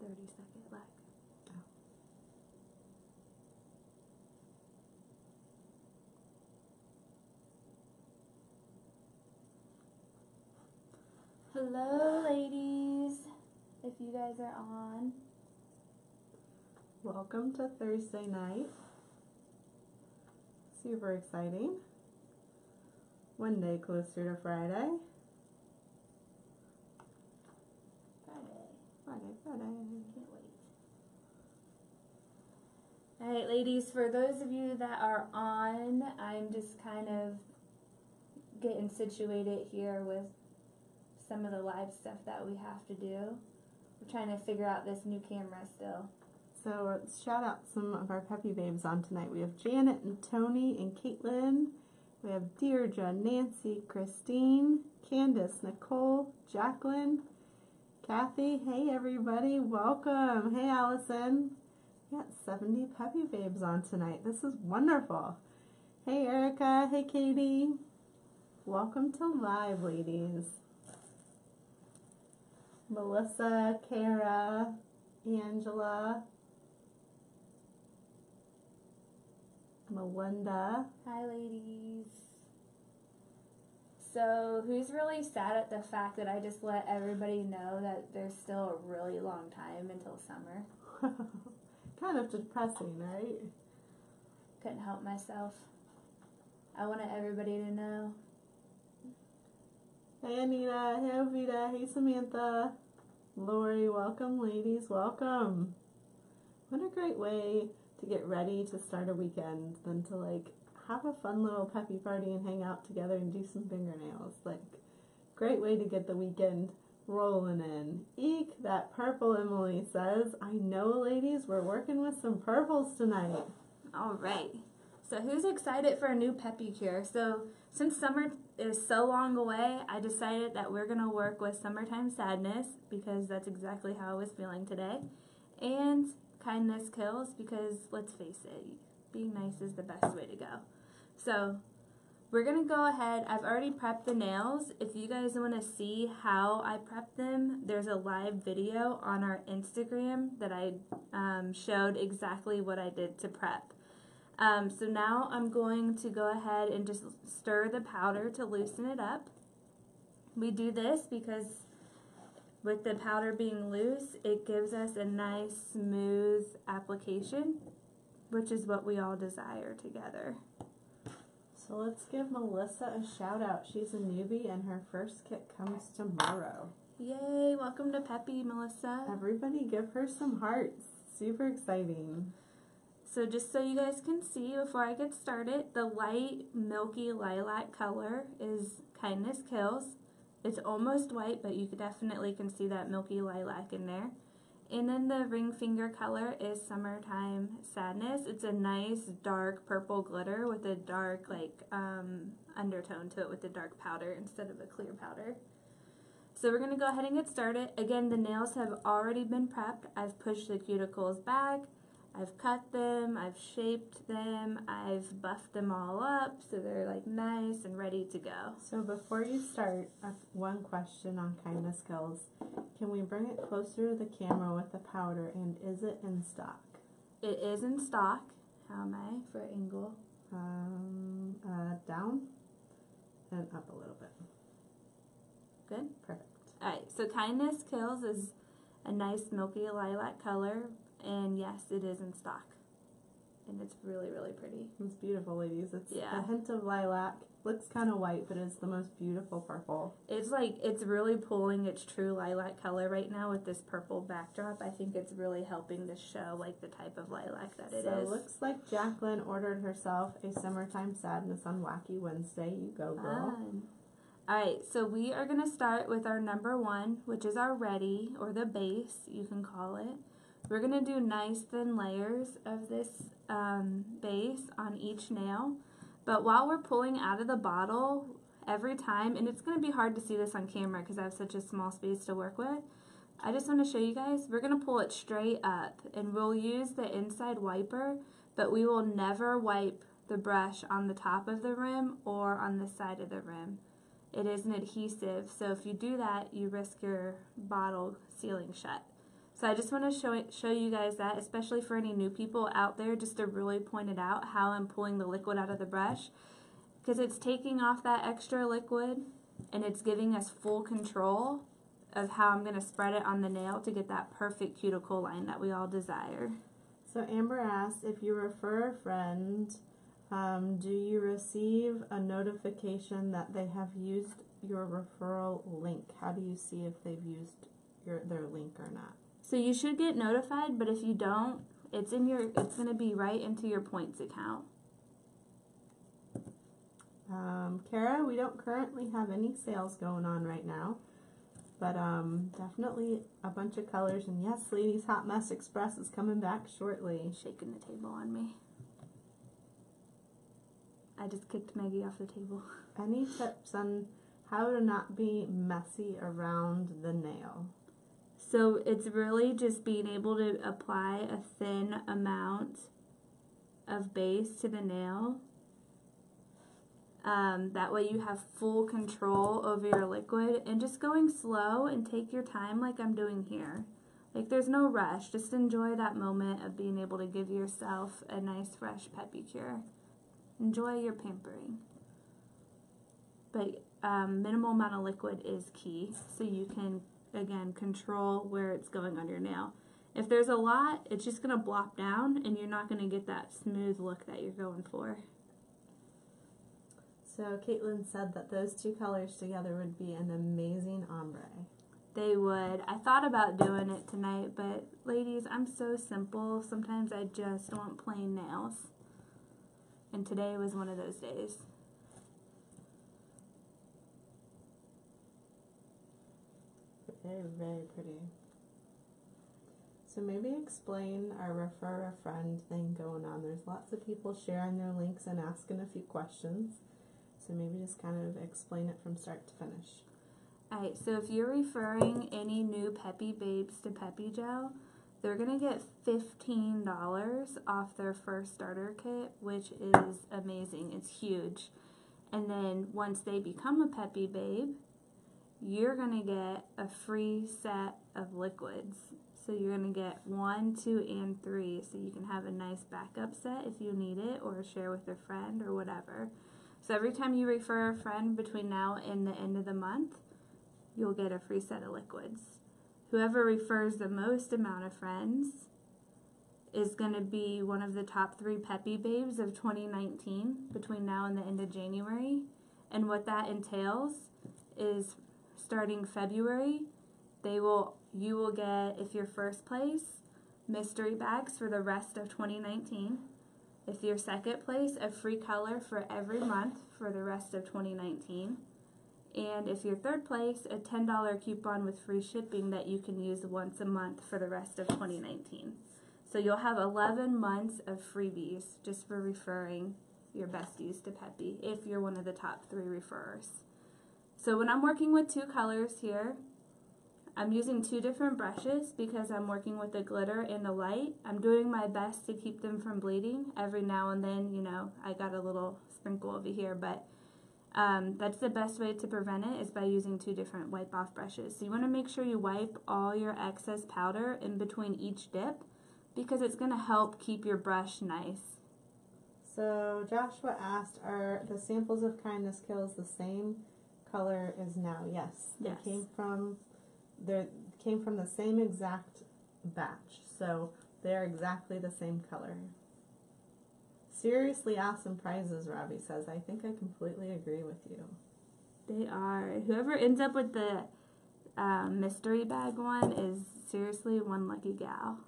30-second lag. Hello, ladies. If you guys are on. Welcome to Thursday night. Super exciting. One day closer to Friday. Friday. Can't wait. Alright, ladies, for those of you that are on, I'm just kind of getting situated here with some of the live stuff that we have to do. We're trying to figure out this new camera still. So let's shout out some of our Peppi babes on tonight. We have Janet and Tony and Caitlin. We have Deirdre, Nancy, Christine, Candace, Nicole, Jacqueline, Kathy. Hey everybody, welcome. Hey Allison. We got 70 Peppi babes on tonight. This is wonderful. Hey Erica. Hey Katie. Welcome to live, ladies. Melissa, Kara, Angela, Melinda. Hi, ladies. So, who's really sad at the fact that I just let everybody know that there's still a really long time until summer? Kind of depressing, right? Couldn't help myself. I wanted everybody to know. Hey Anita, hey Ovita, hey Samantha, Lori, welcome ladies, welcome. What a great way to get ready to start a weekend than to like have a fun little Peppi party and hang out together and do some fingernails. Like, great way to get the weekend rolling in. Eek, that purple, Emily says. I know, ladies, we're working with some purples tonight. All right. So who's excited for a new Peppi cure? So since summer is so long away, I decided that we're going to work with Summertime Sadness because that's exactly how I was feeling today. And Kindness Kills because, let's face it, being nice is the best way to go. So we're going to go ahead. I've already prepped the nails. If you guys want to see how I prep them, there's a live video on our Instagram that I showed exactly what I did to prep. So now I'm going to go ahead and just stir the powder to loosen it up. We do this because with the powder being loose, it gives us a nice smooth application, which is what we all desire together. So let's give Melissa a shout out. She's a newbie and her first kit comes tomorrow. Yay, welcome to Peppi, Melissa. Everybody give her some hearts. Super exciting. So just so you guys can see before I get started, the light milky lilac color is Kindness Kills. It's almost white, but you definitely can see that milky lilac in there. And then the ring finger color is Summertime Sadness. It's a nice dark purple glitter with a dark undertone to it with the dark powder instead of a clear powder. So we're going to go ahead and get started. Again, the nails have already been prepped. I've pushed the cuticles back. I've cut them, I've shaped them, I've buffed them all up so they're like nice and ready to go. So before you start, one question on Kindness Kills. Can we bring it closer to the camera with the powder, and is it in stock? It is in stock. How am I for angle? Down and up a little bit. Good? Perfect. Alright, so Kindness Kills is a nice milky lilac color. And yes, it is in stock. And it's really, really pretty. It's beautiful, ladies. It's a hint of lilac. Looks kind of white, but it's the most beautiful purple. It's like, it's really pulling its true lilac color right now with this purple backdrop. I think it's really helping to show like the type of lilac that it is. So it looks like Jacqueline ordered herself a Summertime Sadness on Wacky Wednesday. You go, girl. Fun. Alright, so we are going to start with our number one, which is our ready, or the base, you can call it. We're going to do nice thin layers of this base on each nail. But while we're pulling out of the bottle every time, and it's going to be hard to see this on camera because I have such a small space to work with, I just want to show you guys, we're going to pull it straight up. And we'll use the inside wiper, but we will never wipe the brush on the top of the rim or on the side of the rim. It is an adhesive, so if you do that, you risk your bottle sealing shut. So I just want to show you guys that, especially for any new people out there, just to really point it out how I'm pulling the liquid out of the brush, because it's taking off that extra liquid and it's giving us full control of how I'm going to spread it on the nail to get that perfect cuticle line that we all desire. So Amber asks, if you refer a friend, do you receive a notification that they have used your referral link? How do you see if they've used their link or not? So you should get notified, but if you don't, it's going to be right into your points account. Kara, we don't currently have any sales going on right now, but definitely a bunch of colors. And yes, Ladies Hot Mess Express is coming back shortly. Shaking the table on me. I just kicked Maggie off the table. Any tips on how to not be messy around the nail? So it's really just being able to apply a thin amount of base to the nail. That way you have full control over your liquid, and just going slow and take your time like I'm doing here. Like, there's no rush. Just enjoy that moment of being able to give yourself a nice fresh Peppi cure. Enjoy your pampering. But minimal amount of liquid is key, so you can, again, control where it's going on your nail. If there's a lot, it's just going to blop down, and you're not going to get that smooth look that you're going for. So Caitlin said that those two colors together would be an amazing ombre. They would. I thought about doing it tonight, but ladies, I'm so simple. Sometimes I just want plain nails. And today was one of those days. Very, very pretty. So maybe explain our refer a friend thing going on. There's lots of people sharing their links and asking a few questions. So maybe just kind of explain it from start to finish. Alright, so if you're referring any new Peppi babes to Peppi Gel, they're going to get $15 off their first starter kit, which is amazing. It's huge. And then once they become a Peppi babe, you're going to get a free set of liquids. So you're going to get 1, 2, and 3, so you can have a nice backup set if you need it, or share with a friend or whatever. So every time you refer a friend between now and the end of the month, you'll get a free set of liquids. Whoever refers the most amount of friends is going to be one of the top 3 Peppi babes of 2019 between now and the end of January. And what that entails is, starting February, you will get, if you're first place, mystery bags for the rest of 2019. If you're second place, a free color for every month for the rest of 2019. And if you're third place, a $10 coupon with free shipping that you can use once a month for the rest of 2019. So you'll have 11 months of freebies just for referring your besties to Peppi if you're one of the top 3 referrers. So when I'm working with 2 colors here, I'm using 2 different brushes because I'm working with the glitter and the light. I'm doing my best to keep them from bleeding. Every now and then, you know, I got a little sprinkle over here, but that's the best way to prevent it, is by using 2 different wipe-off brushes. So you want to make sure you wipe all your excess powder in between each dip, because it's going to help keep your brush nice. So Joshua asked, are the samples of Kindness Kills the same color as now? Yes. They came from the same exact batch, so they're exactly the same color. Seriously awesome prizes, Robbie says. I think I completely agree with you. They are. Whoever ends up with the mystery bag one is seriously one lucky gal.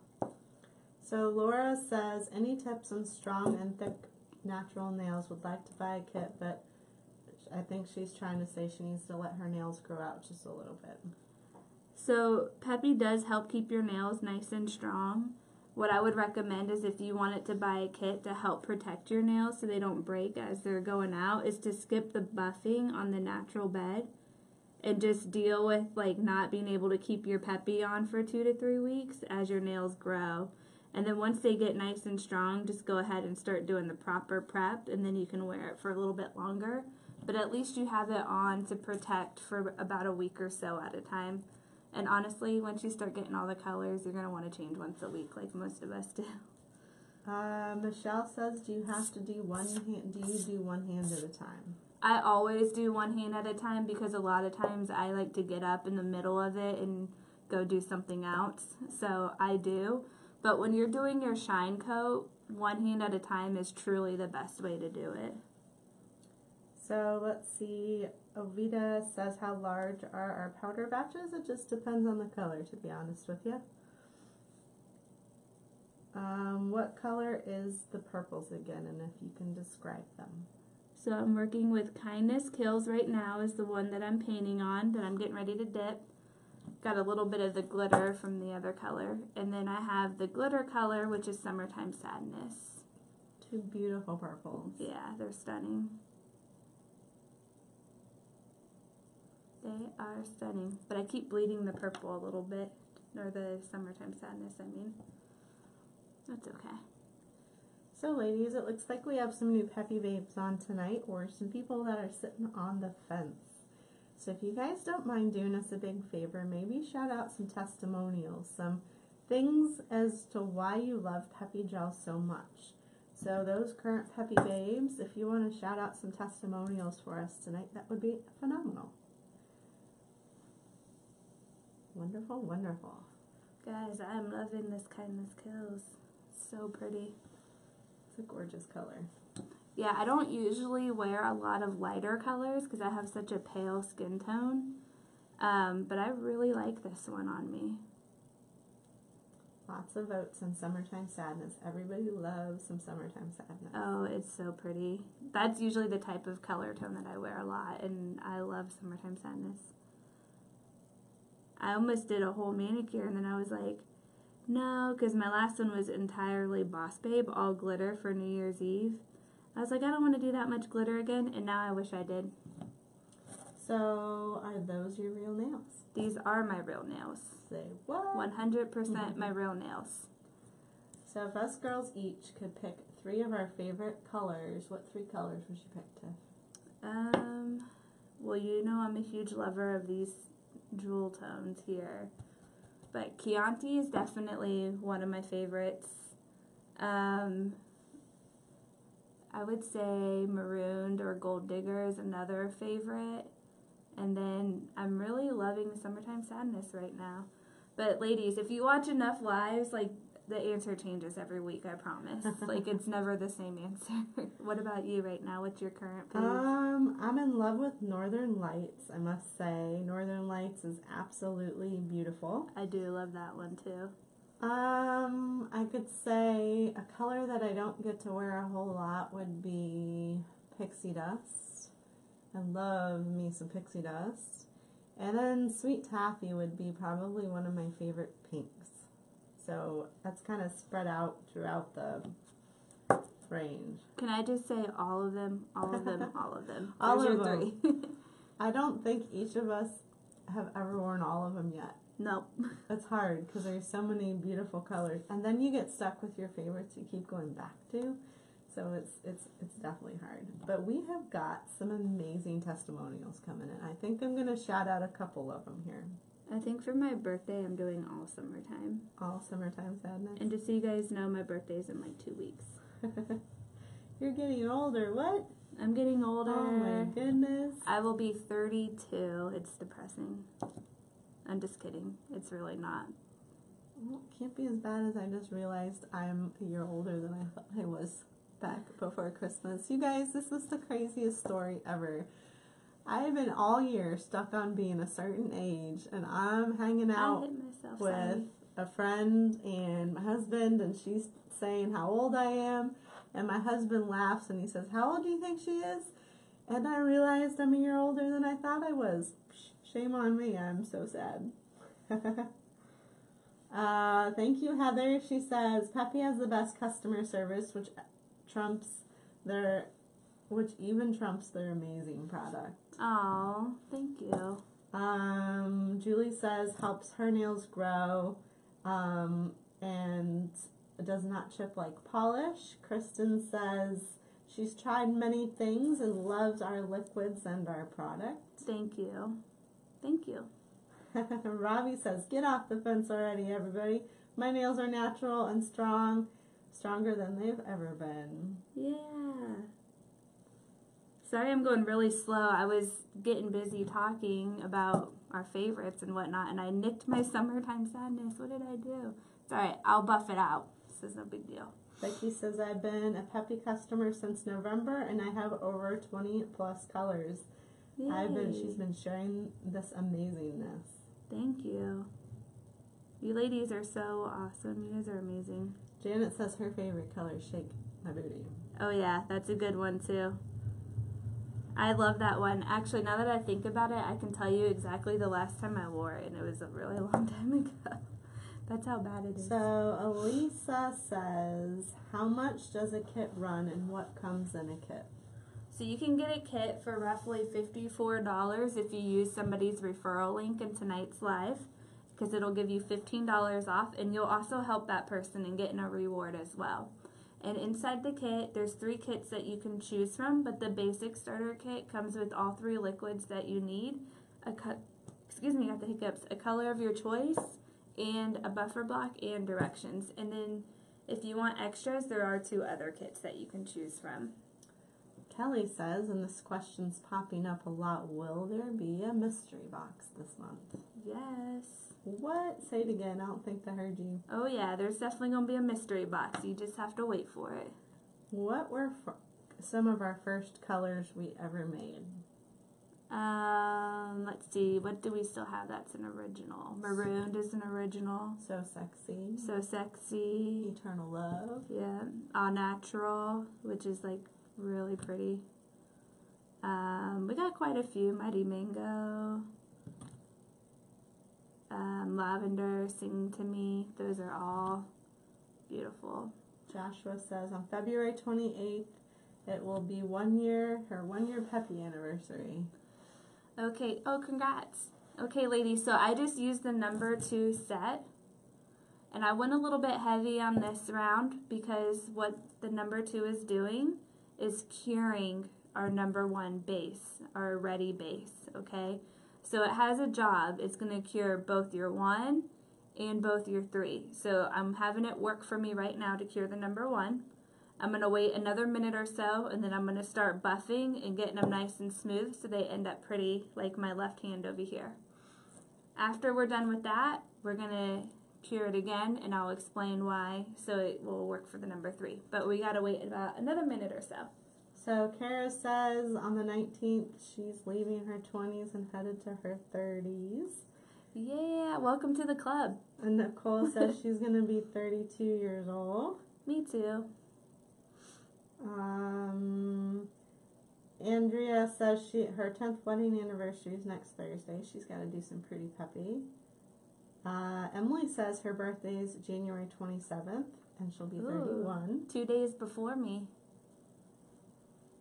So Laura says, any tips on strong and thick natural nails? Would like to buy a kit, but I think she's trying to say she needs to let her nails grow out just a little bit. So Peppi does help keep your nails nice and strong. What I would recommend is, if you wanted to buy a kit to help protect your nails so they don't break as they're going out, is to skip the buffing on the natural bed and just deal with like not being able to keep your Peppi on for 2 to 3 weeks as your nails grow. And then once they get nice and strong, just go ahead and start doing the proper prep, and then you can wear it for a little bit longer. But at least you have it on to protect for about a week or so at a time. And honestly, once you start getting all the colors, you're going to want to change once a week like most of us do. Michelle says, do you do one hand at a time? I always do one hand at a time because a lot of times I like to get up in the middle of it and go do something else. So I do. But when you're doing your shine coat, one hand at a time is truly the best way to do it. So let's see. Ovita says, how large are our powder batches? It just depends on the color, to be honest with you. What color is the purples again, and if you can describe them? So I'm working with Kindness Kills right now is the one that I'm painting on, that I'm getting ready to dip. Got a little bit of the glitter from the other color. And then I have the glitter color, which is Summertime Sadness. Two beautiful purples. Yeah, they're stunning. They are stunning. But I keep bleeding the purple a little bit. Or the Summertime Sadness, I mean. That's okay. So ladies, it looks like we have some new Peppi babes on tonight, or some people that are sitting on the fence. So if you guys don't mind doing us a big favor, maybe shout out some testimonials, some things as to why you love Peppi Gel so much. So those current Peppi babes, if you want to shout out some testimonials for us tonight, that would be phenomenal. Wonderful, wonderful. Guys, I'm loving this Kindness Kills. So pretty. It's a gorgeous color. Yeah, I don't usually wear a lot of lighter colors because I have such a pale skin tone. But I really like this one on me. Lots of votes on Summertime Sadness. Everybody loves some Summertime Sadness. Oh, it's so pretty. That's usually the type of color tone that I wear a lot, and I love Summertime Sadness. I almost did a whole manicure, and then I was like, no, because my last one was entirely Boss Babe, all glitter for New Year's Eve. I was like, I don't want to do that much glitter again, and now I wish I did. So, are those your real nails? These are my real nails. Say what? 100% my real nails. So, if us girls each could pick 3 of our favorite colors, what 3 colors would you pick, Tiff? Well, you know I'm a huge lover of these jewel tones here. But Chianti is definitely one of my favorites. I would say Marooned or Gold Digger is another favorite. And then I'm really loving Summertime Sadness right now. But ladies, if you watch enough lives, like, the answer changes every week, I promise. Like, it's never the same answer. What about you right now? What's your current fave? I'm in love with Northern Lights, I must say. Northern Lights is absolutely beautiful. I do love that one, too. I could say a color that I don't get to wear a whole lot would be Pixie Dust. I love me some Pixie Dust. And then Sweet Taffy would be probably one of my favorite pinks. So that's kind of spread out throughout the range. Can I just say all of them, all of them, all of them? All There's of your them. 3. I don't think each of us have ever worn all of them yet. Nope. It's hard because there's so many beautiful colors. And then you get stuck with your favorites you keep going back to. So it's definitely hard. But we have got some amazing testimonials coming in. I think I'm going to shout out a couple of them here. I think for my birthday, I'm doing all summertime. All Summertime Sadness. And just so you guys know, my birthday's in like 2 weeks. You're getting older. What? I'm getting older. Oh my goodness. I will be 32. It's depressing. I'm just kidding. It's really not. Well, it can't be as bad as I just realized I'm a year older than I thought I was back before Christmas. You guys, this is the craziest story ever. I've been all year stuck on being a certain age, and I'm hanging out with a friend and my husband, and she's saying how old I am, and my husband laughs and he says, how old do you think she is? And I realized I'm a year older than I thought I was. Shame on me. I'm so sad. Thank you, Heather. She says Peppi has the best customer service, which even trumps their amazing product. Oh, thank you. Julie says helps her nails grow, and does not chip like polish. Kristen says she's tried many things and loves our liquids and our product. Thank you. Thank you. Robbie says, get off the fence already, everybody. My nails are natural and strong, stronger than they've ever been. Yeah. Sorry I'm going really slow. I was getting busy talking about our favorites and whatnot, and I nicked my summertime sadness. What did I do? It's alright. I'll buff it out. This is no big deal. Becky says, I've been a Peppi customer since November, and I have over 20 plus colors. Yay. She's been sharing this amazingness. Thank you. You ladies are so awesome. You guys are amazing. Janet says her favorite color is Shake My Booty. Oh yeah, that's a good one too. I love that one. Actually, now that I think about it, I can tell you exactly the last time I wore it, and it was a really long time ago. That's how bad it is. So Elisa says, how much does a kit run and what comes in a kit? So you can get a kit for roughly $54 if you use somebody's referral link in tonight's live, because it'll give you $15 off, and you'll also help that person in getting a reward as well. And inside the kit, there's 3 kits that you can choose from, but the basic starter kit comes with all 3 liquids that you need. Excuse me, got the hiccups. A color of your choice, and a buffer block, and directions. And then if you want extras, there are 2 other kits that you can choose from. Kelly says, and this question's popping up a lot, will there be a mystery box this month? Yes. What? Say it again. I don't think I heard you. Oh yeah, there's definitely going to be a mystery box. You just have to wait for it. What were some of our first colors we ever made? Let's see. What do we still have that's an original? Marooned is an original. So Sexy. So Sexy. Eternal Love. Yeah. All Natural, which is like really pretty. We got quite a few. Mighty Mango. Lavender, Sing to Me. Those are all beautiful. Joshua says on February 28th, it will be her 1 year Peppi anniversary. Okay. Oh, congrats. Okay, ladies. So I just used the number 2 set. And I went a little bit heavy on this round because what the number 2 is doing is curing our number 1 base, our ready base, okay? So it has a job. It's going to cure both your 1 and both your 3. So I'm having it work for me right now to cure the number 1. I'm going to wait another minute or so, and then I'm going to start buffing and getting them nice and smooth so they end up pretty like my left hand over here. After we're done with that, we're going to cure it again, and I'll explain why so it will work for the number 3. But we got to wait about another minute or so. So Kara says on the 19th she's leaving her 20s and headed to her 30s. Yeah, welcome to the club. And Nicole says she's going to be 32 years old. Me too. Andrea says her 10th wedding anniversary is next Thursday. She's got to do some pretty Peppi. Emily says her birthday is January 27th and she'll be 31. 2 days before me.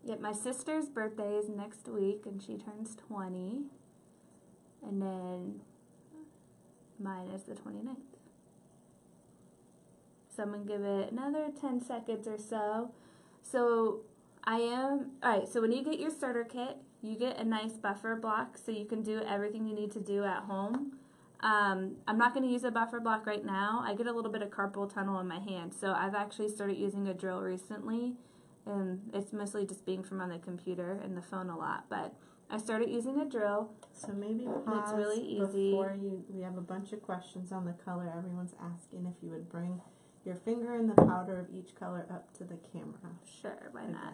Yep, my sister's birthday is next week, and she turns 20. And then mine is the 29th. So I'm going to give it another 10 seconds or so. So alright, so when you get your starter kit, you get a nice buffer block so you can do everything you need to do at home. I'm not going to use a buffer block right now. I get a little bit of carpal tunnel in my hand, so I've actually started using a drill recently. And it's mostly just being from on the computer and the phone a lot, but I started using a drill. So maybe pause. It's really easy. We have a bunch of questions on the color. Everyone's asking if you would bring your finger and the powder of each color up to the camera. Sure, why not?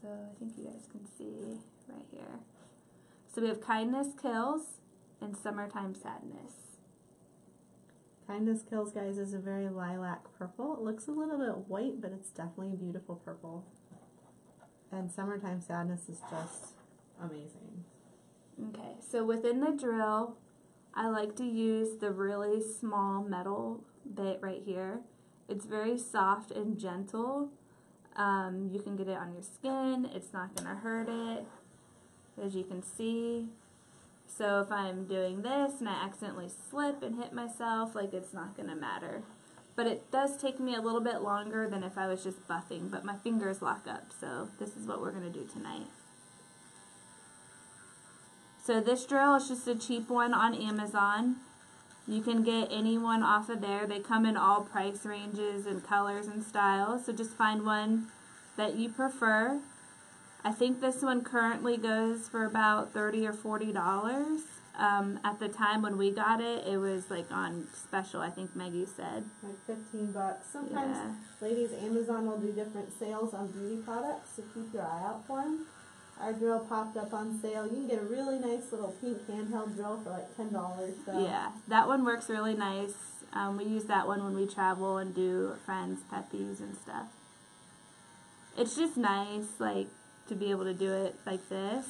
So I think you guys can see right here. So we have Kindness Kills and Summertime Sadness. Kindness Kills, guys, is a very lilac purple. It looks a little bit white, but it's definitely a beautiful purple. And Summertime Sadness is just amazing. Okay, so within the drill, I like to use the really small metal bit right here. It's very soft and gentle. You can get it on your skin. It's not going to hurt it, as you can see. So if I'm doing this and I accidentally slip and hit myself, like, it's not going to matter. But it does take me a little bit longer than if I was just buffing, but my fingers lock up, so this is what we're going to do tonight. So this drill is just a cheap one on Amazon. You can get any one off of there. They come in all price ranges and colors and styles. So just find one that you prefer. I think this one currently goes for about $30 or $40. At the time when we got it, it was like on special, I think Maggie said. Like $15. Sometimes, ladies, Amazon will do different sales on beauty products, so keep your eye out for them. Our drill popped up on sale. You can get a really nice little pink handheld drill for like $10. So. Yeah, that one works really nice. We use that one when we travel and do friends' Peppies and stuff. It's just nice, like, to be able to do it like this,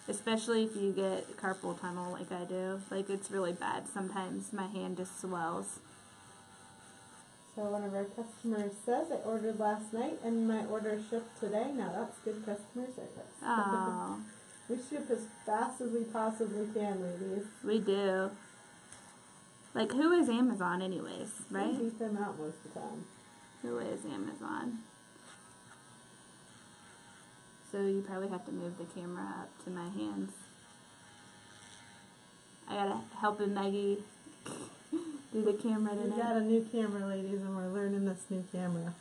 especially if you get carpal tunnel like I do. Like, it's really bad. Sometimes my hand just swells. So one of our customers says, I ordered last night and my order shipped today. Now that's good customer service. Oh. We ship as fast as we possibly can, ladies. We do. Like, who is Amazon anyways, right? We beat them out most of the time. Who is Amazon? So you probably have to move the camera up to my hands. I gotta help Maggie do the camera tonight. We got a new camera, ladies, and we're learning this new camera.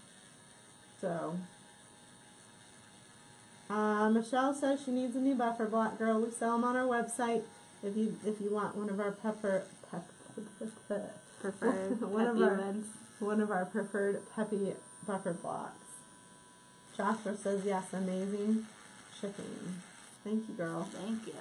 So, Michelle says she needs a new buffer block. Girl, we sell them on our website. If you want one of our Preferred one of our preferred Peppi buffer blocks. Joshua says yes, amazing shipping. Thank you, girl. Thank you.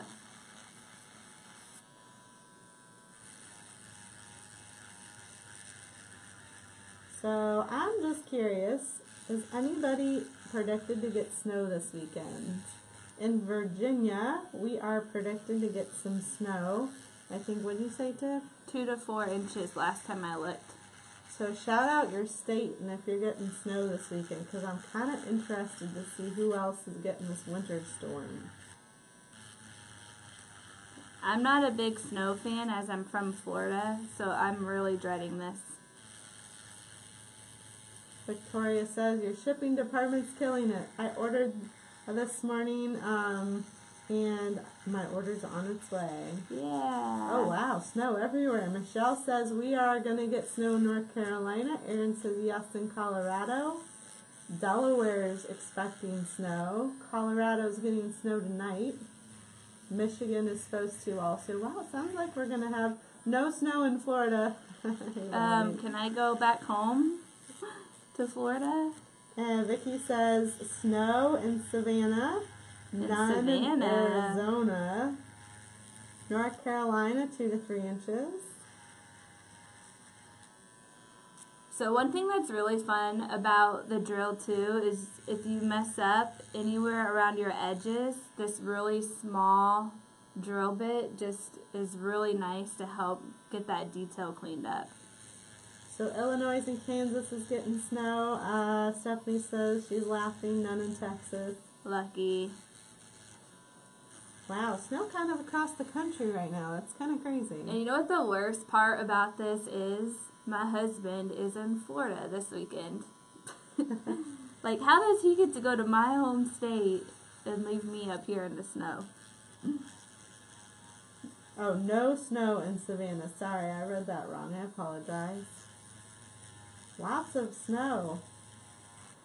So I'm just curious, is anybody predicted to get snow this weekend? In Virginia, we are predicted to get some snow. I think, what did you say, Tiff? 2 to 4 inches last time I looked. So shout out your state and if you're getting snow this weekend, because I'm kind of interested to see who else is getting this winter storm. I'm not a big snow fan as I'm from Florida, so I'm really dreading this. Victoria says, your shipping department's killing it. I ordered this morning, and my order's on its way. Yeah. Oh, wow. Snow everywhere. Michelle says, we are going to get snow in North Carolina. Erin says, yes, in Colorado. Delaware's expecting snow. Colorado's getting snow tonight. Michigan is supposed to also. Wow, it sounds like we're going to have no snow in Florida. Can I go back home to Florida? And Vicky says, snow in Savannah. None in Arizona. North Carolina, 2 to 3 inches. So one thing that's really fun about the drill too is if you mess up anywhere around your edges, this really small drill bit just is really nice to help get that detail cleaned up. So Illinois and Kansas is getting snow. Stephanie says she's laughing, none in Texas. Lucky. Wow, snow kind of across the country right now. That's kind of crazy. And you know what the worst part about this is? My husband is in Florida this weekend. Like, how does he get to go to my home state and leave me up here in the snow? Oh, no snow in Savannah. Sorry, I read that wrong. I apologize. Lots of snow.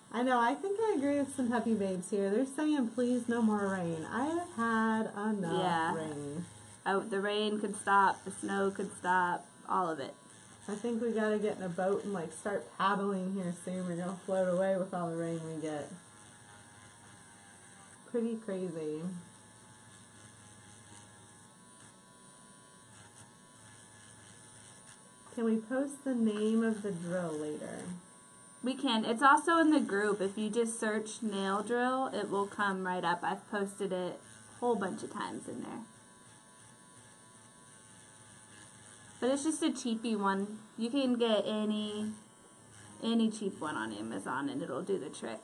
I know, I think I agree with some Peppi babes here. They're saying, please, no more rain. I've had enough rain. Oh, the rain could stop, the snow could stop, all of it. I think we gotta get in a boat and like start paddling here soon. We're gonna float away with all the rain we get. Pretty crazy. Can we post the name of the drill later? We can. It's also in the group. If you just search nail drill, it will come right up. I've posted it a whole bunch of times in there. But it's just a cheapy one. You can get any cheap one on Amazon and it'll do the trick.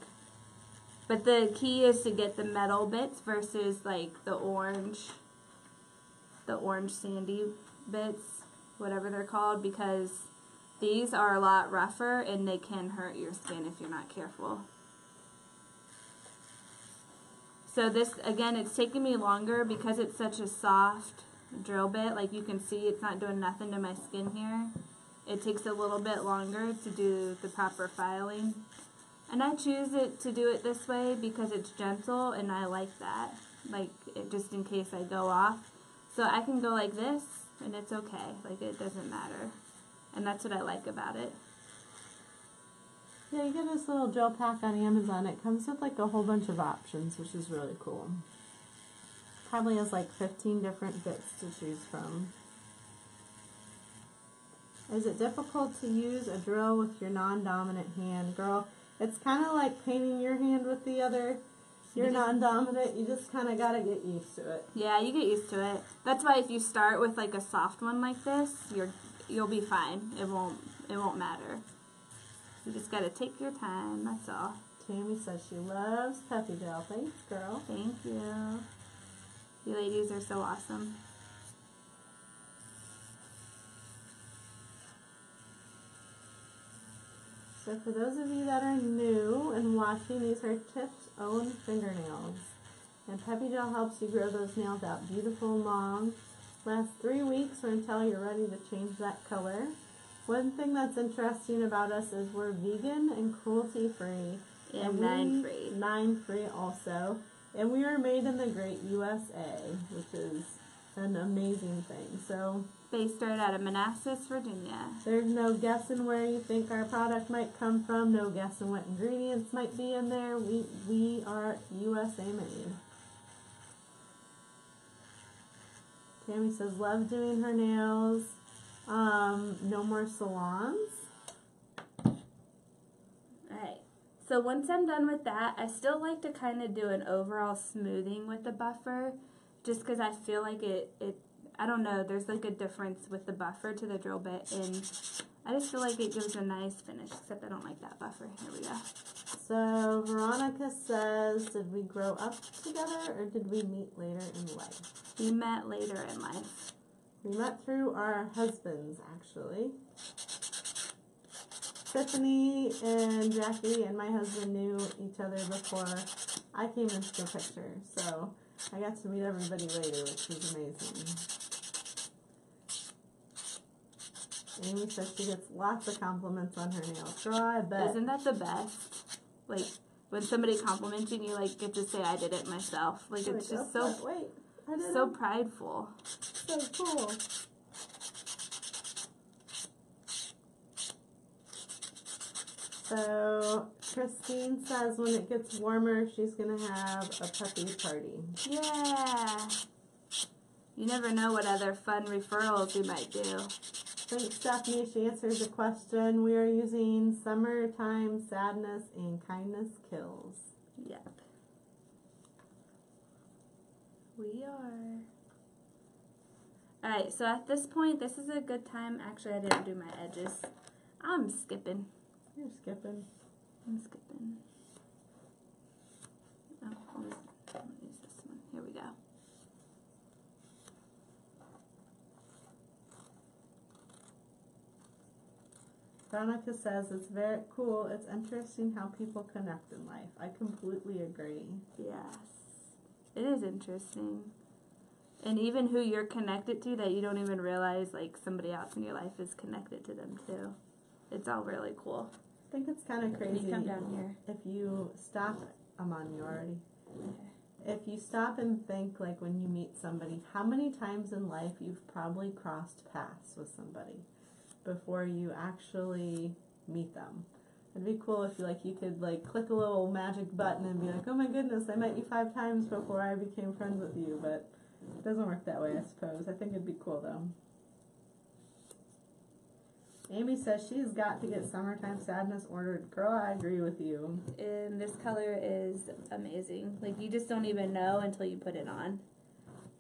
But the key is to get the metal bits versus like the orange sandy bits, whatever they're called, because these are a lot rougher and they can hurt your skin if you're not careful. So this, again, it's taking me longer because it's such a soft drill bit. Like you can see, it's not doing nothing to my skin here. It takes a little bit longer to do the proper filing. And I choose it to do it this way because it's gentle and I like that. Like, it, just in case I go off. So I can go like this and it's okay. Like, it doesn't matter. And that's what I like about it. Yeah, you get this little gel pack on Amazon. It comes with like a whole bunch of options, which is really cool. Probably has like 15 different bits to choose from. Is it difficult to use a drill with your non-dominant hand? Girl, it's kind of like painting your hand with the other. You're non-dominant. You just kind of got to get used to it. Yeah, you get used to it. That's why if you start with like a soft one like this, you'll be fine. It won't matter. You just got to take your time. That's all. Tammy says she loves Peppi gel. Thanks, girl. Thank you. You ladies are so awesome. So for those of you that are new and watching, these are Tiff's own fingernails. And Peppi gel helps you grow those nails out beautiful and long. Last 3 weeks or until you're ready to change that color. One thing that's interesting about us is we're vegan and cruelty-free. And nine-free. Nine-free also. And we are made in the great USA, which is an amazing thing. So based right out of Manassas, Virginia. There's no guessing where you think our product might come from. No guessing what ingredients might be in there. We are USA made. Tammy says, love doing her nails. No more salons. Alright. So once I'm done with that, I still like to kind of do an overall smoothing with the buffer. Just because I feel like I don't know, there's like a difference with the buffer to the drill bit, and I just feel like it gives a nice finish, except I don't like that buffer. Here we go. So Veronica says, did we grow up together or did we meet later in life? We met later in life. We met through our husbands, actually. Tiffany and Jackie and my husband knew each other before I came into the picture, so I got to meet everybody later, which was amazing. Amy says she gets lots of compliments on her nails. Girl, I bet. Isn't that the best? Like, when somebody compliments you and you, like, get to say, I did it myself. Like, it's just so, so prideful. So cool. So, Christine says when it gets warmer, she's going to have a Peppi party. Yeah. You never know what other fun referrals we might do. Thanks, Stephanie. She answers the question. We are using Summertime Sadness and Kindness Kills. Yep. We are. Alright, so at this point, this is a good time. Actually, I didn't do my edges. I'm skipping. You're skipping. I'm skipping. Oh, I'll use this one. Here we go. Veronica says it's very cool. It's interesting how people connect in life. I completely agree. Yes. It is interesting. And even who you're connected to that you don't even realize, like, somebody else in your life is connected to them too. It's all really cool. I think it's kind of crazy. You come down here. If you stop, I'm on you already. Okay. If you stop and think, like, when you meet somebody, how many times in life you've probably crossed paths with somebody before you actually meet them? It'd be cool if you could click a little magic button and be like, oh my goodness, I met you 5 times before I became friends with you, but it doesn't work that way, I suppose. I think it'd be cool though. Amy says she's got to get Summertime Sadness ordered. Girl, I agree with you. And this color is amazing. Like, you just don't even know until you put it on.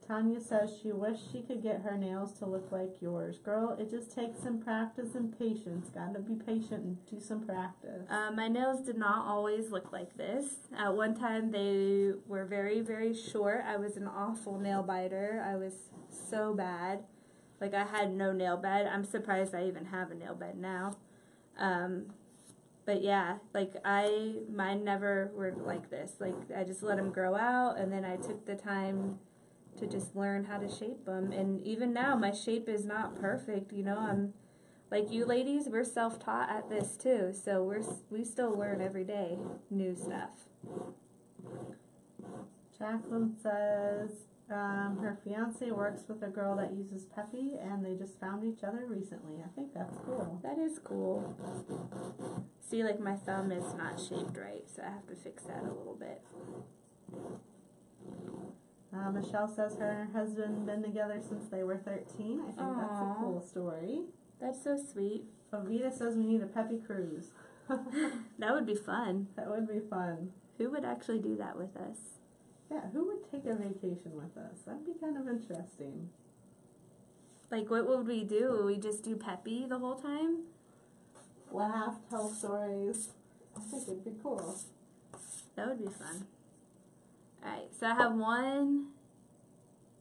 Tanya says she wished she could get her nails to look like yours. Girl, it just takes some practice and patience. Gotta be patient and do some practice. My nails did not always look like this. At one time, they were very, very short. I was an awful nail biter. I was so bad. Like, I had no nail bed. I'm surprised I even have a nail bed now. But yeah, like mine never were like this. Like I just let them grow out, and then I took the time to just learn how to shape them. And even now, my shape is not perfect. You know, I'm like you ladies. We're self-taught at this too, so we still learn every day new stuff. Jacqueline says her fiance works with a girl that uses Peppi, and they just found each other recently. I think that's cool. That is cool. See, like my thumb is not shaped right, so I have to fix that a little bit. Michelle says her and her husband been together since they were 13. I think that's a cool story. That's so sweet. Ovita says we need a Peppi cruise. That would be fun. That would be fun. Who would actually do that with us? Yeah, who would take a vacation with us? That'd be kind of interesting. Like, what would we do? Would we just do Peppi the whole time? Laugh, tell stories. I think it'd be cool. That would be fun. Alright, so I have one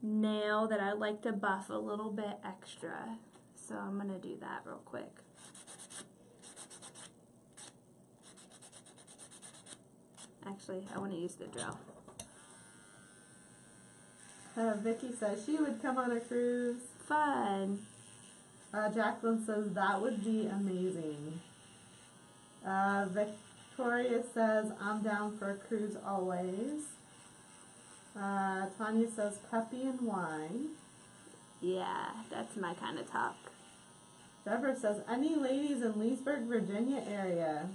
nail that I'd like to buff a little bit extra. So I'm going to do that real quick. Actually, I want to use the drill. Vicky says she would come on a cruise. Fun. Jacqueline says that would be amazing. Victoria says I'm down for a cruise always. Tanya says Peppi and wine. Yeah, that's my kind of talk. Deborah says any ladies in Leesburg, Virginia area.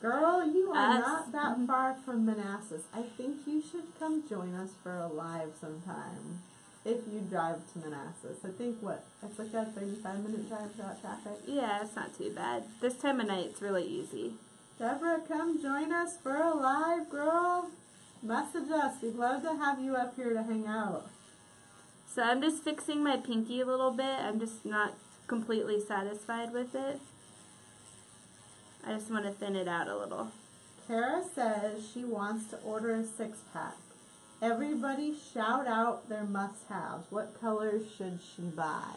Girl, you are not that far from Manassas. I think you should come join us for a live sometime. If you drive to Manassas. I think, it's like a 35-minute drive without traffic. Yeah, it's not too bad. This time of night, it's really easy. Deborah, come join us for a live, girl. Message us. We'd love to have you up here to hang out. So I'm just fixing my pinky a little bit. I'm just not completely satisfied with it. I just want to thin it out a little. Kara says she wants to order a 6-pack. Everybody shout out their must-haves. What colors should she buy?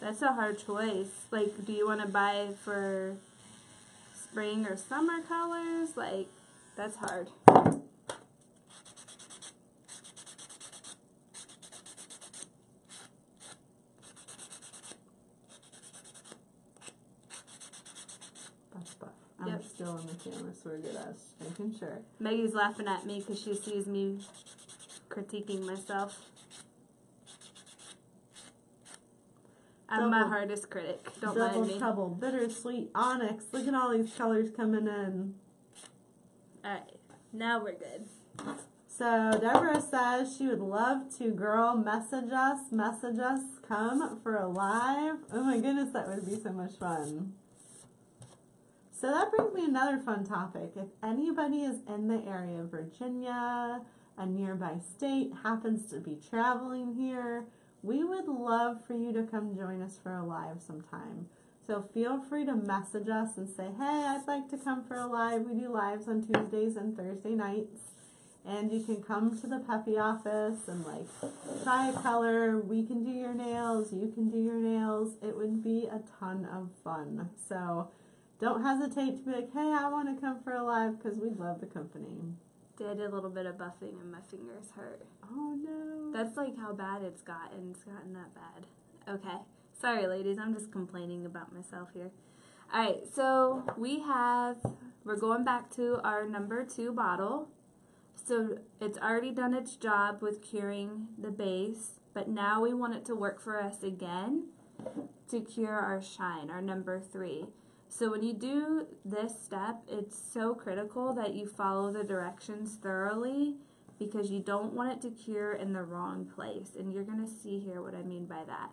That's a hard choice. Like, do you want to buy for spring or summer colors? Like, that's hard. I'm still on the camera, so we're good. I was making sure. Maggie's laughing at me because she sees me critiquing myself. I'm my hardest critic. Don't mind me. Double trouble, bittersweet, onyx. Look at all these colors coming in. Alright, now we're good. So Deborah says she would love to, girl, message us, come for a live. Oh my goodness, that would be so much fun. So that brings me another fun topic. If anybody is in the area of Virginia, a nearby state, happens to be traveling here, we would love for you to come join us for a live sometime. So feel free to message us and say, hey, I'd like to come for a live. We do lives on Tuesdays and Thursday nights. And you can come to the Peppi office and like try a color. We can do your nails. You can do your nails. It would be a ton of fun. So don't hesitate to be like, hey, I want to come for a live because we'd love the company. Did a little bit of buffing and my fingers hurt. Oh, no. That's like how bad it's gotten. It's gotten that bad. Okay. Sorry, ladies. I'm just complaining about myself here. Alright, so we're going back to our number 2 bottle. So it's already done its job with curing the base, but now we want it to work for us again to cure our shine, our number 3. So when you do this step, it's so critical that you follow the directions thoroughly because you don't want it to cure in the wrong place. And you're going to see here what I mean by that.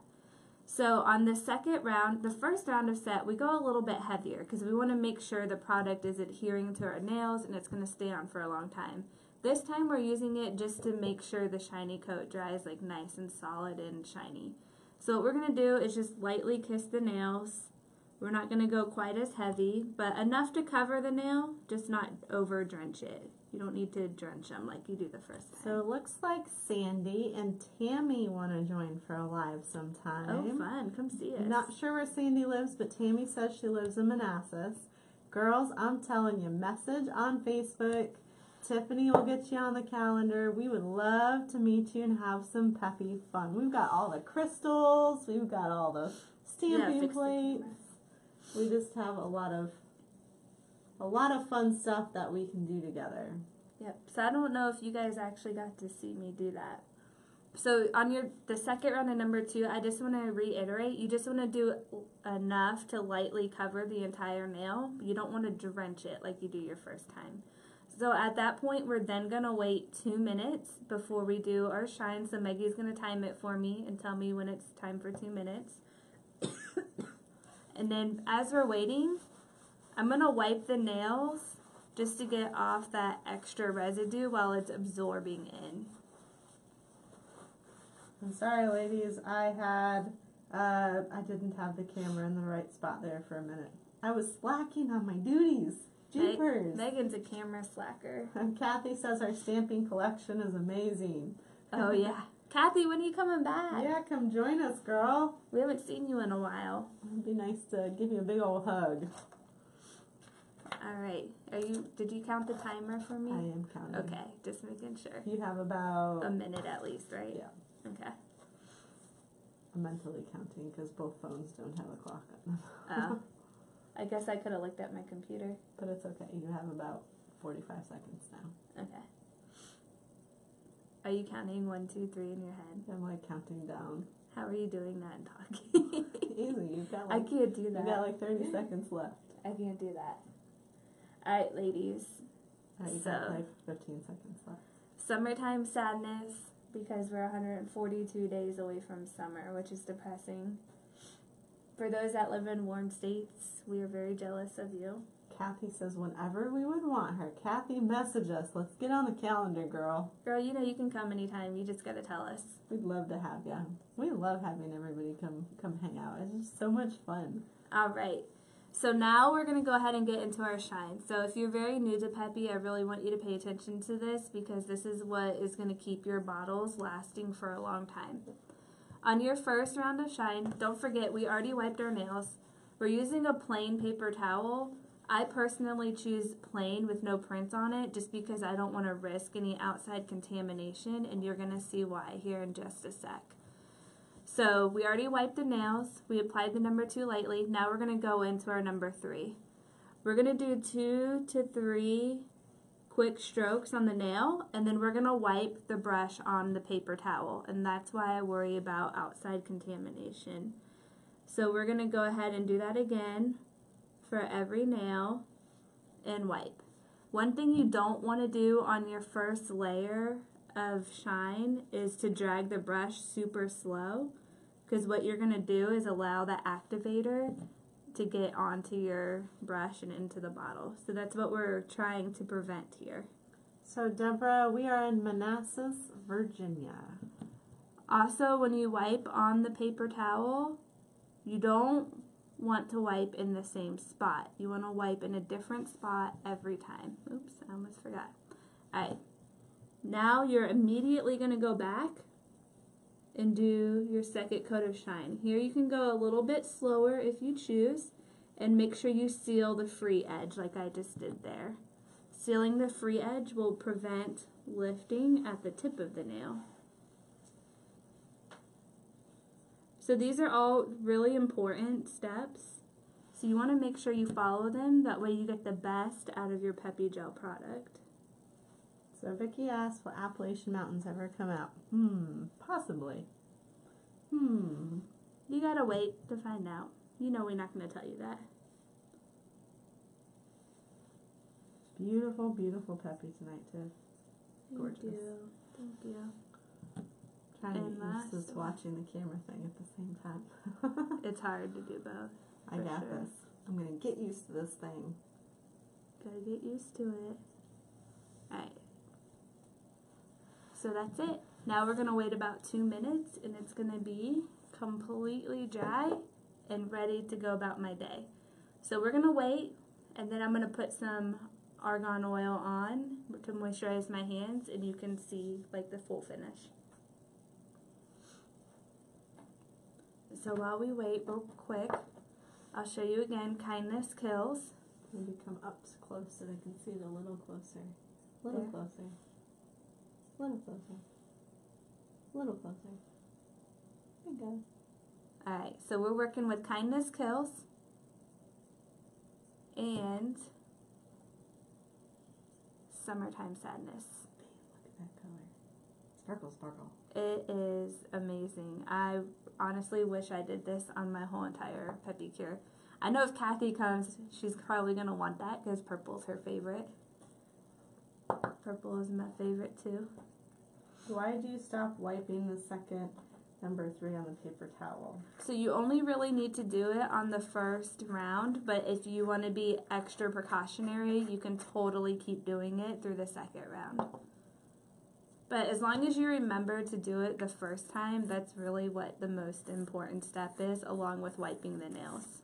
So on the second round, the first round of set, we go a little bit heavier because we want to make sure the product is adhering to our nails and it's going to stay on for a long time. This time we're using it just to make sure the shiny coat dries like nice and solid and shiny. So what we're going to do is just lightly kiss the nails. We're not going to go quite as heavy, but enough to cover the nail, just not over drench it. You don't need to drench them like you do the first time. So it looks like Sandy and Tammy want to join for a live sometime. Oh, fun. Come see us. Not sure where Sandy lives, but Tammy says she lives in Manassas. Girls, I'm telling you, message on Facebook. Tiffany will get you on the calendar. We would love to meet you and have some Peppi fun. We've got all the crystals. We've got all the stamping plates. We just have a lot of fun stuff that we can do together. Yep. So I don't know if you guys actually got to see me do that. So on the second round of number 2, I just want to reiterate, you just want to do enough to lightly cover the entire nail. You don't want to drench it like you do your first time. So at that point, we're then going to wait 2 minutes before we do our shine. So Maggie's going to time it for me and tell me when it's time for 2 minutes. And then as we're waiting, I'm going to wipe the nails just to get off that extra residue while it's absorbing in. I'm sorry, ladies. I didn't have the camera in the right spot there for a minute. I was slacking on my duties. Jeepers. Megan's a camera slacker. And Kathy says our stamping collection is amazing. Oh, yeah. Kathy, when are you coming back? Yeah, come join us, girl. We haven't seen you in a while. It'd be nice to give you a big old hug. All right. Did you count the timer for me? I am counting. Okay, just making sure. You have about... A minute at least, right? Yeah. Okay. I'm mentally counting because both phones don't have a clock on them. Oh. I guess I could have looked at my computer. But it's okay. You have about 45 seconds now. Okay. Are you counting 1, 2, 3 in your head? I'm like counting down. How are you doing that and talking? Easy. You've got like, I can't do that. You've got like 30 seconds left. I can't do that. All right, ladies. You've got like 15 seconds left. Summertime sadness, because we're 142 days away from summer, which is depressing. For those that live in warm states, we are very jealous of you. Kathy says whenever we would want her. Kathy, message us. Let's get on the calendar, girl. Girl, you know you can come anytime. You just got to tell us. We'd love to have you. We love having everybody come hang out. It's just so much fun. All right. So now we're going to go ahead and get into our shine. So if you're very new to Peppi, I really want you to pay attention to this because this is what is going to keep your bottles lasting for a long time. On your first round of shine, don't forget we already wiped our nails. We're using a plain paper towel. I personally choose plain with no prints on it just because I don't want to risk any outside contamination, and you're going to see why here in just a sec. So we already wiped the nails. We applied the number 2 lightly. Now we're going to go into our number 3. We're going to do 2 to 3 quick strokes on the nail, and then we're going to wipe the brush on the paper towel, and that's why I worry about outside contamination. So we're going to go ahead and do that again for every nail and wipe. One thing you don't want to do on your first layer of shine is to drag the brush super slow, because what you're going to do is allow the activator to get onto your brush and into the bottle. So that's what we're trying to prevent here. So Deborah, we are in Manassas, Virginia. Also, when you wipe on the paper towel, you don't want to wipe in the same spot. You want to wipe in a different spot every time. Oops, I almost forgot. All right. Now you're immediately going to go back and do your second coat of shine. Here you can go a little bit slower if you choose, and make sure you seal the free edge like I just did there. Sealing the free edge will prevent lifting at the tip of the nail. So these are all really important steps. So you want to make sure you follow them. That way you get the best out of your Peppi Gel product. So Vicky asked, will Appalachian Mountains ever come out? Possibly. You gotta wait to find out. You know we're not going to tell you that. Beautiful, beautiful Peppi tonight, too. Gorgeous. Thank you. Trying to get used to watching the camera thing at the same time. It's hard to do both. I got this. I'm going to get used to this thing. Gotta get used to it. Alright. So that's it. Now we're going to wait about 2 minutes, and it's going to be completely dry and ready to go about my day. So we're going to wait, and then I'm going to put some argan oil on to moisturize my hands, and you can see like the full finish. So while we wait real quick, I'll show you again, Kindness Kills. Maybe come up close so they can see it a little closer. A little There. closer. A little closer. A little closer. There you go. Alright, so we're working with Kindness Kills and Summertime Sadness. Look at that color. Sparkle, sparkle. It is amazing. I honestly wish I did this on my whole entire Peppi cure. I know if Kathy comes, she's probably going to want that because purple's her favorite. Purple is my favorite too. Why do you stop wiping the second number 3 on the paper towel? So you only really need to do it on the first round, but if you want to be extra precautionary, you can totally keep doing it through the second round. But as long as you remember to do it the first time, that's really what the most important step is, along with wiping the nails.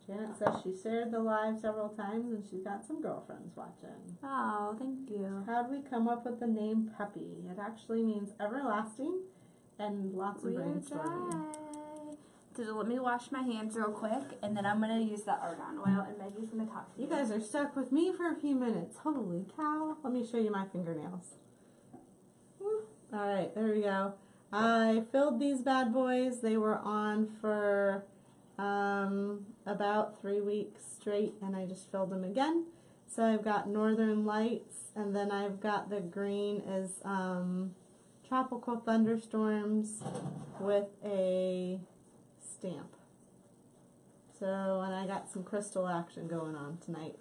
Janet says she shared the live several times and she's got some girlfriends watching. Oh, thank you. How did we come up with the name Peppi? It actually means everlasting and lots of brainstorming. So let me wash my hands real quick, and then I'm going to use the argan oil, and Maggie's going to talk to you. You guys are stuck with me for a few minutes. Holy cow. Let me show you my fingernails. Alright, there we go. I filled these bad boys. They were on for about 3 weeks straight, and I just filled them again. So I've got Northern Lights, and then I've got the green is Tropical Thunderstorms with a stamp. So, and I got some crystal action going on tonight.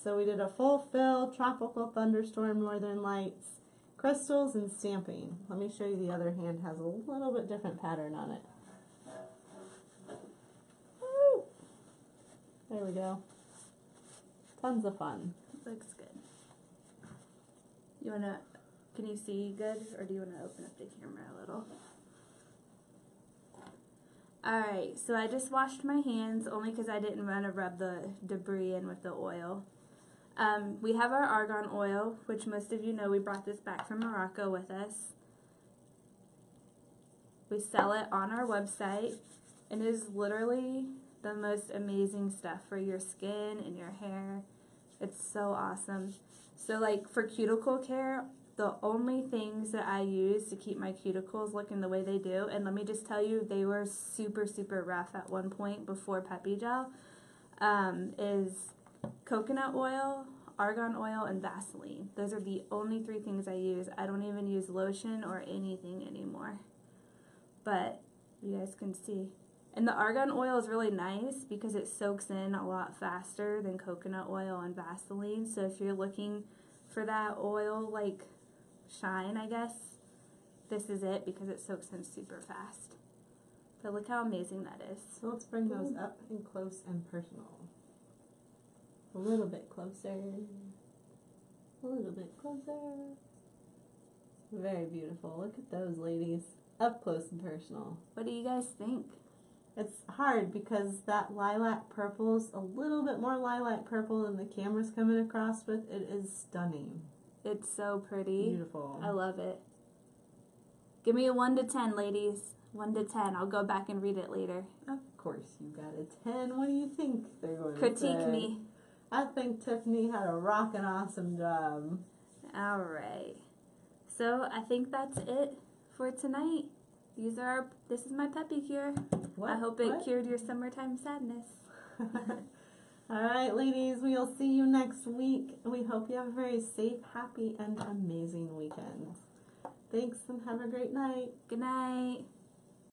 So we did a full fill, Tropical Thunderstorm, Northern Lights, crystals, and stamping. Let me show you the other hand has a little bit different pattern on it. Woo! There we go. Tons of fun. Looks good. You want to, can you see good, or do you want to open up the camera a little? Alright, so I just washed my hands only because I didn't want to rub the debris in with the oil. We have our argan oil, which most of you know we brought this back from Morocco with us. We sell it on our website, and it is literally the most amazing stuff for your skin and your hair. It's so awesome. So like for cuticle care, the only things that I use to keep my cuticles looking the way they do, and let me just tell you, they were super, super rough at one point before Peppi Gel, is coconut oil, argan oil, and Vaseline. Those are the only 3 things I use. I don't even use lotion or anything anymore. But you guys can see. And the argan oil is really nice because it soaks in a lot faster than coconut oil and Vaseline. So if you're looking for that oil like shine, I guess, this is it because it soaks in super fast. But look how amazing that is. So let's bring those up in close and personal. A little bit closer. A little bit closer. Very beautiful. Look at those ladies. Up close and personal. What do you guys think? It's hard because that lilac purple is a little bit more lilac purple than the camera's coming across with. It is stunning. It's so pretty. Beautiful. I love it. Give me a 1 to 10, ladies. 1 to 10. I'll go back and read it later. Of course you got a 10. What do you think they're going to Critique say? me. I think Tiffany had a rockin' awesome job. All right. So I think that's it for tonight. This is my Peppi cure. What? I hope it What? cured your summertime sadness. All right, ladies, we'll see you next week. We hope you have a very safe, happy, and amazing weekend. Thanks, and have a great night. Good night.